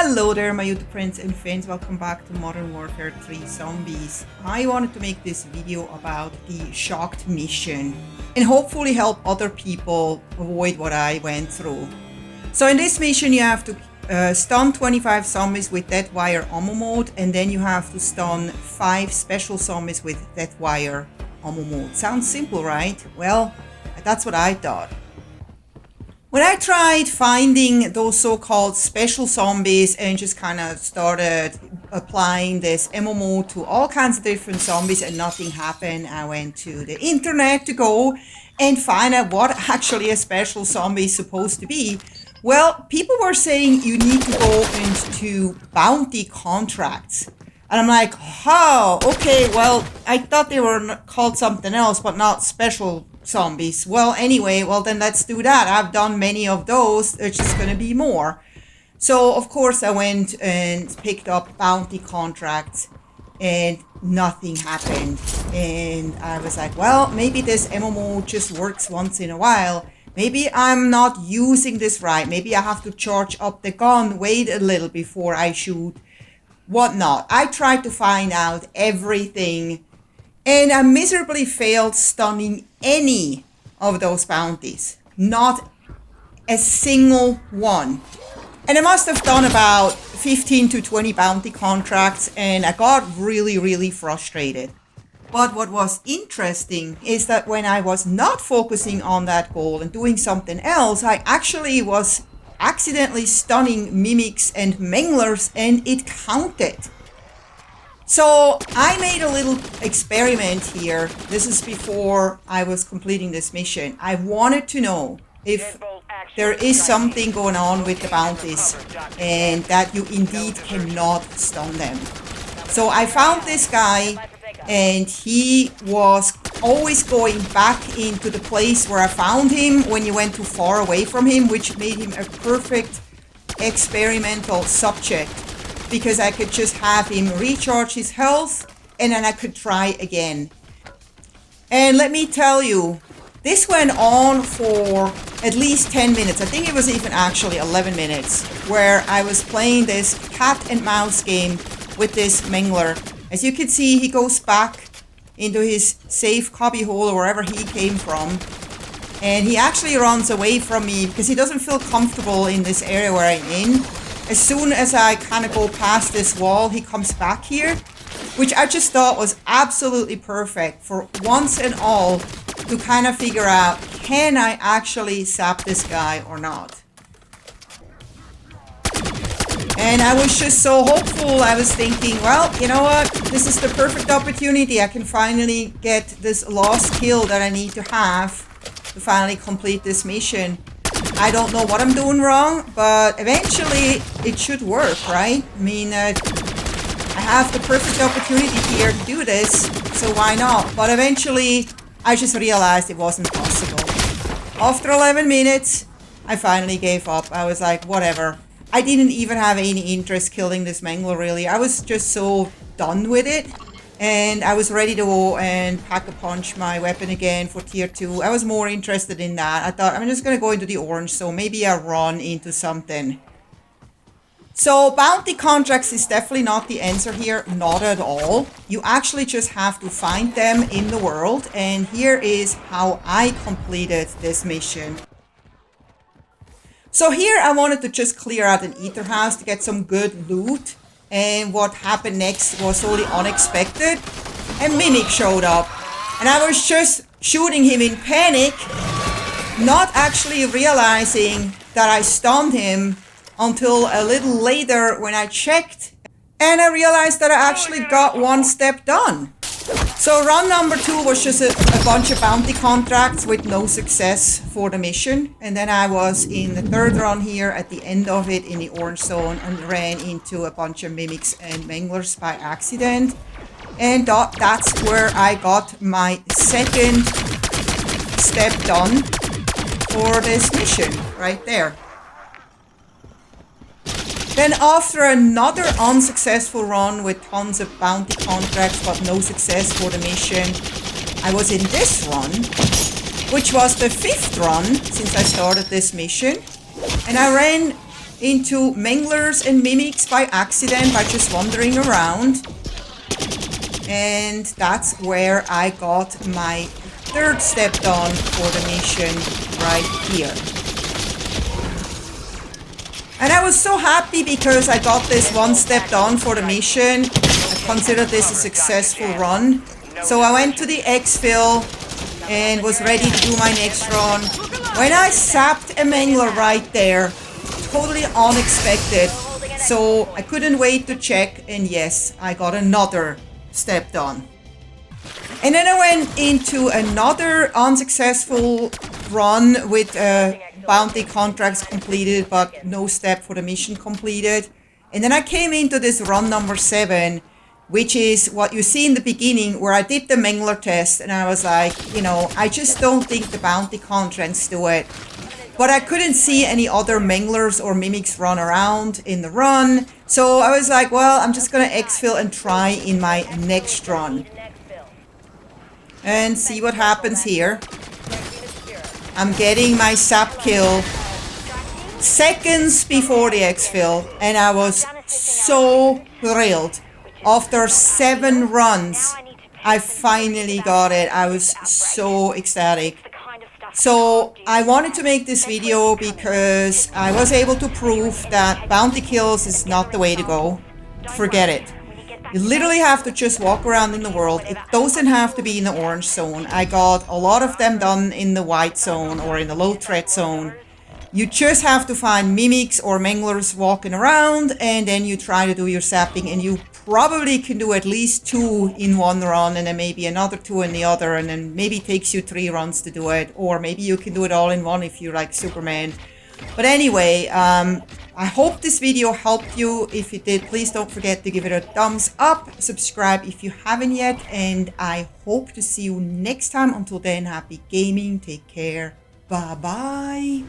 Hello there, my YouTube friends and fans. Welcome back to Modern Warfare 3 Zombies. I wanted to make this video about the shocked mission and hopefully help other people avoid what I went through. So in this mission you have to stun 25 zombies with dead wire ammo mode, and then you have to stun 5 special zombies with dead wire ammo mode. Sounds simple, right? Well, that's what I thought. When I tried finding those so-called special zombies and just kind of started applying this ammo mode to all kinds of different zombies and nothing happened, I went to the internet to go and find out what actually a special zombie is supposed to be. Well, people were saying you need to go into bounty contracts. And I'm like, oh, okay, well, I thought they were called something else, but not special zombies. Well, anyway, well, then let's do that. I've done many of those. There's just going to be more. So, of course, I went and picked up bounty contracts and nothing happened. And I was like, well, maybe this ammo mode just works once in a while. Maybe I'm not using this right. Maybe I have to charge up the gun, wait a little before I shoot. Whatnot. I tried to find out everything, and I miserably failed stunning any of those bounties. Not a single one. And I must have done about 15 to 20 bounty contracts, and I got really frustrated. But what was interesting is that when I was not focusing on that goal and doing something else, I actually was accidentally stunning mimics and manglers, and it counted. So I made a little experiment here. This is before I was completing this mission. I wanted to know if there is something going on with the bounties and that you indeed cannot stun them. So I found this guy, and he was always going back into the place where I found him when you went too far away from him, which made him a perfect experimental subject, because I could just have him recharge his health and then I could try again. And let me tell you, this went on for at least 10 minutes. I think it was even actually 11 minutes, where I was playing this cat and mouse game with this mangler. As you can see, he goes back into his safe cubby hole or wherever he came from. And he actually runs away from me because he doesn't feel comfortable in this area where I'm in. As soon as I kind of go past this wall, he comes back here, which I just thought was absolutely perfect for once and all to kind of figure out, can I actually zap this guy or not? And I was just so hopeful. I was thinking, well, you know what? This is the perfect opportunity. I can finally get this last kill that I need to have to finally complete this mission. I don't know what I'm doing wrong, but eventually it should work, right? I mean, I have the perfect opportunity here to do this, so why not? But eventually, I just realized it wasn't possible. After 11 minutes, I finally gave up. I was like, whatever. I didn't even have any interest killing this mangler, really. I was just so done with it. And I was ready to go and pack-a-punch my weapon again for tier 2. I was more interested in that. I thought, I'm just going to go into the orange, so maybe I run into something. So bounty contracts is definitely not the answer here. Not at all. You actually just have to find them in the world. And here is how I completed this mission. So here I wanted to just clear out an ether house to get some good loot. And what happened next was totally unexpected. A mimic showed up. And I was just shooting him in panic, not actually realizing that I stunned him until a little later when I checked. And I realized that I actually got one step done. So run number 2 was just a bunch of bounty contracts with no success for the mission. And then I was in the 3rd run here at the end of it in the orange zone and ran into a bunch of mimics and manglers by accident. And that's where I got my second step done for this mission, right there. Then after another unsuccessful run with tons of bounty contracts but no success for the mission, I was in this run, which was the 5th run since I started this mission. And I ran into Manglers and Mimics by accident by just wandering around. And that's where I got my third step done for the mission right here. And I was so happy because I got this one step done for the mission. I consider this a successful run. So I went to the exfil and was ready to do my next run. When I sapped a Mangler right there, totally unexpected. So I couldn't wait to check, and yes, I got another step done. And then I went into another unsuccessful run with bounty contracts completed, but no step for the mission completed. And then I came into this run number 7, which is what you see in the beginning, where I did the Mangler test, and I was like, you know, I just don't think the bounty contracts do it. But I couldn't see any other Manglers or Mimics run around in the run. So I was like, well, I'm just gonna exfil and try in my next run. And see what happens here. I'm getting my sap kill seconds before the exfil, and I was so thrilled. After 7 runs, I finally got it. I was so ecstatic. So I wanted to make this video because I was able to prove that bounty kills is not the way to go. Forget it. You literally have to just walk around in the world. It doesn't have to be in the orange zone. I got a lot of them done in the white zone or in the low threat zone. You just have to find Mimics or Manglers walking around, and then you try to do your sapping, and you probably can do at least 2 in one run, and then maybe another 2 in the other, and then maybe it takes you 3 runs to do it, or maybe you can do it all in one if you're like Superman. But anyway, I hope this video helped you. If it did, please don't forget to give it a thumbs up, subscribe if you haven't yet, and I hope to see you next time. Until then, happy gaming, take care, bye bye.